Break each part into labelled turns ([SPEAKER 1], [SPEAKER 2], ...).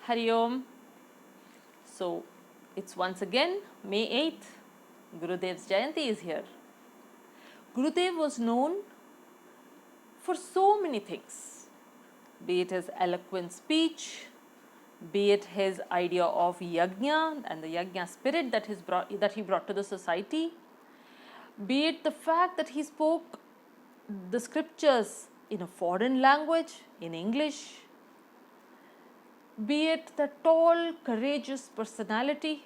[SPEAKER 1] Hari Om. So, it's once again May 8th. Gurudev Jayanti is here. Gurudev was known for so many things, be it his eloquent speech, be it his idea of yajna and the yajna spirit that he brought to the society, be it the fact that he spoke the scriptures in a foreign language, in English, be it the tall, courageous personality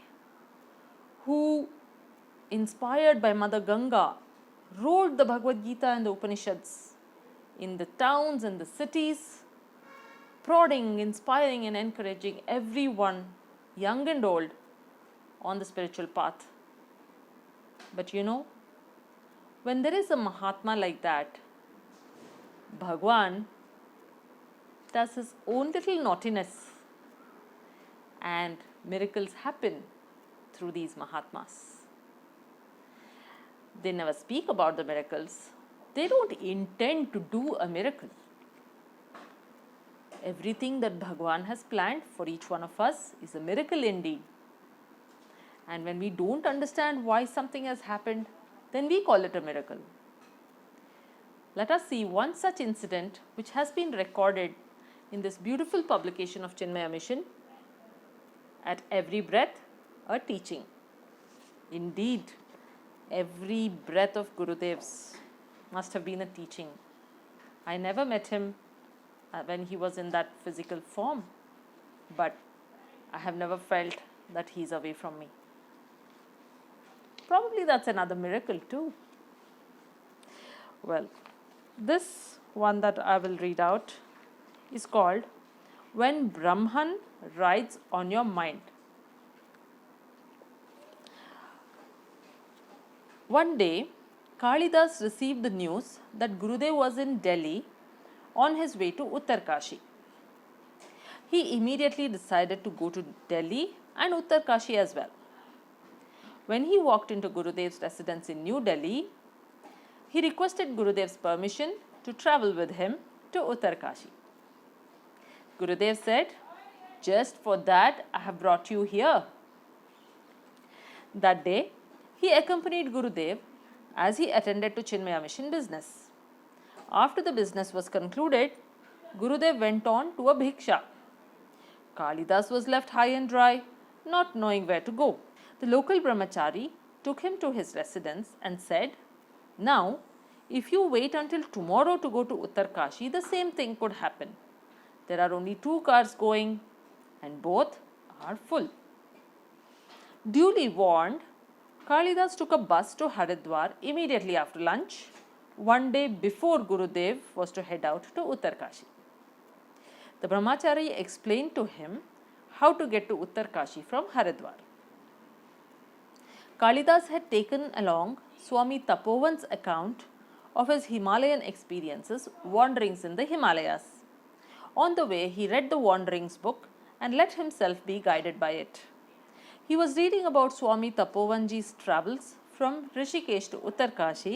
[SPEAKER 1] who, inspired by Mother Ganga, wrote the Bhagavad Gita and the Upanishads in the towns and the cities, prodding, inspiring, and encouraging everyone, young and old, on the spiritual path. But when there is a Mahatma like that, Bhagwan does his own little naughtiness, and miracles happen through these Mahatmas. They never speak about the miracles. They don't intend to do a miracle. Everything that Bhagwan has planned for each one of us is a miracle indeed. And when we don't understand why something has happened, then we call it a miracle. Let us see one such incident which has been recorded in this beautiful publication of Chinmaya Mission. At every breath, a teaching. Indeed, every breath of Gurudev's must have been a teaching. I never met him when he was in that physical form, but I have never felt that he is away from me. Probably that's another miracle too. Well, this one that I will read out is called When Brahman Rides on Your Mind. One day, Kalidas received the news that Gurudev was in Delhi on his way to Uttarkashi. He immediately decided to go to Delhi and Uttarkashi as well. When he walked into Gurudev's residence in New Delhi, he requested Gurudev's permission to travel with him to Uttarkashi. Gurudev said, "Just for that I have brought you here." That day, he accompanied Gurudev as he attended to Chinmaya Mission business. After the business was concluded, Gurudev went on to a bhiksha. Kalidas was left high and dry, not knowing where to go. The local brahmachari took him to his residence and said, "Now, if you wait until tomorrow to go to Uttarkashi, the same thing could happen. There are only 2 cars going and both are full." Duly warned, Kalidas took a bus to Haridwar immediately after lunch, one day before Gurudev was to head out to Uttarkashi. The brahmachari explained to him how to get to Uttarkashi from Haridwar. Kalidas had taken along Swami Tapovan's account of his Himalayan experiences, wanderings in the Himalayas. On the way, he read the wanderings book and let himself be guided by it. He was reading about Swami Tapovanji's travels from Rishikesh to Uttarkashi,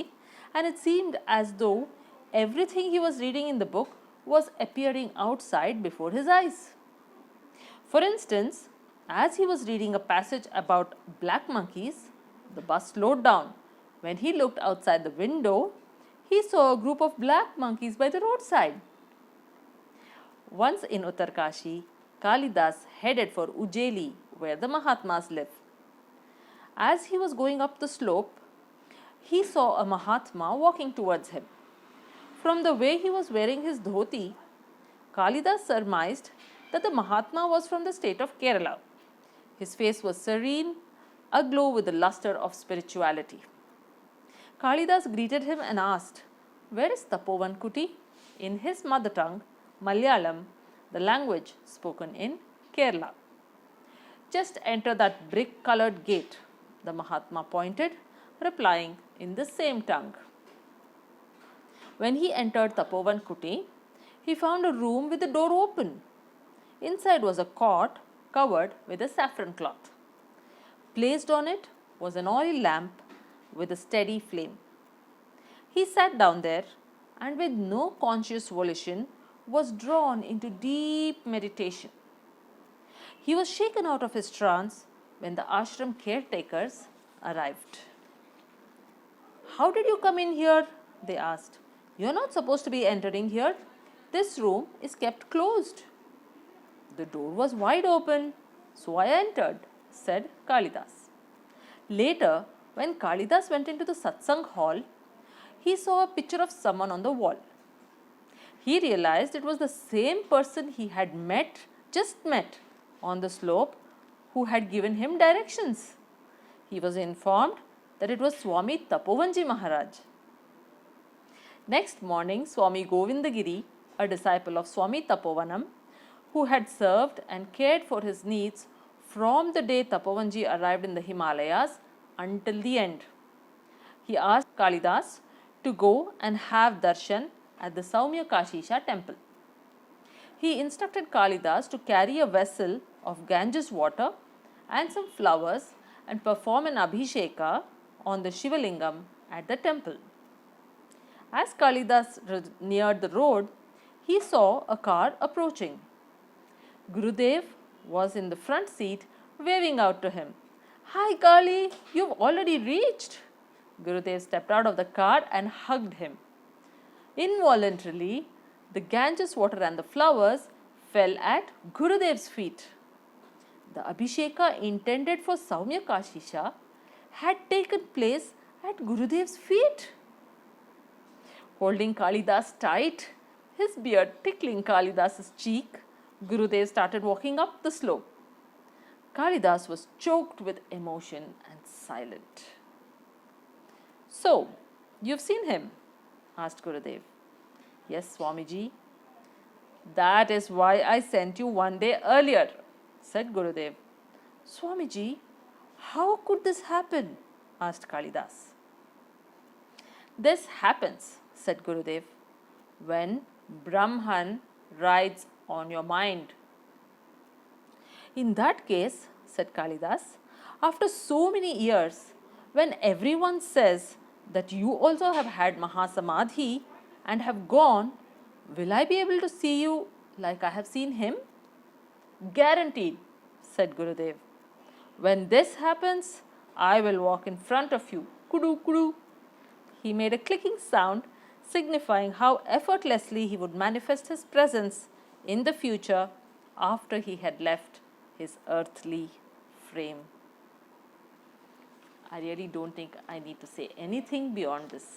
[SPEAKER 1] and it seemed as though everything he was reading in the book was appearing outside before his eyes. For instance, as he was reading a passage about black monkeys, the bus slowed down. When he looked outside the window, he saw a group of black monkeys by the roadside. Once in Uttarkashi, Kalidas headed for Ujjeli, where the Mahatmas live. As he was going up the slope, he saw a Mahatma walking towards him. From the way he was wearing his dhoti, Kalidas surmised that the Mahatma was from the state of Kerala. His face was serene, aglow with the luster of spirituality. Kalidas greeted him and asked, "Where is Tapovan Kuti?" in his mother tongue, Malayalam, the language spoken in Kerala. "Just enter that brick-colored gate," the Mahatma pointed, replying in the same tongue. When he entered Tapovan Kuti, he found a room with the door open. Inside was a cot covered with a saffron cloth. Placed on it was an oil lamp with a steady flame. He sat down there and with no conscious volition was drawn into deep meditation. He was shaken out of his trance when the ashram caretakers arrived. "How did you come in here?" they asked. "You're not supposed to be entering here. This room is kept closed." "The door was wide open, so I entered," said Kalidas. Later, when Kalidas went into the satsang hall, he saw a picture of someone on the wall. He realized it was the same person he had just met on the slope, who had given him directions. He was informed that it was Swami Tapovan Maharaj. Next morning, Swami Govindagiri, a disciple of Swami Tapovanam, who had served and cared for his needs from the day Tapovanji arrived in the Himalayas until the end. He asked Kalidas to go and have darshan at the Saumya Kashisha temple. He instructed Kalidas to carry a vessel of Ganges water and some flowers and perform an abhisheka on the Shivalingam at the temple. As Kalidas neared the road, he saw a car approaching. Gurudev was in the front seat, waving out to him. "Hi Kali, you've already reached." Gurudev stepped out of the car and hugged him. Involuntarily, the Ganges water and the flowers fell at Gurudev's feet. The abhisheka intended for Saumya Kashisha had taken place at Gurudev's feet. Holding Kalidas tight, his beard tickling Kalidas's cheek, Gurudev started walking up the slope. Kalidas was choked with emotion and silent. "So, you've seen him?" asked Gurudev. "Yes, Swamiji." "That is why I sent you one day earlier," said Gurudev. "Swamiji, how could this happen?" asked Kalidas. "This happens," said Gurudev, "when Brahman rides on your mind." "In that case," said Kalidas, "after so many years, when everyone says that you also have had Mahasamadhi and have gone, will I be able to see you like I have seen him?" "Guaranteed," said Gurudev. "When this happens, I will walk in front of you. Kudu kudu." He made a clicking sound, signifying how effortlessly he would manifest his presence in the future after he had left his earthly frame. I really don't think I need to say anything beyond this.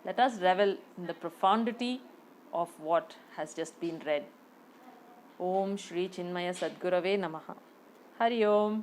[SPEAKER 1] Let us revel in the profundity of what has just been read. Om Shri Chinmaya Sadgurave Namaha. Hari Om.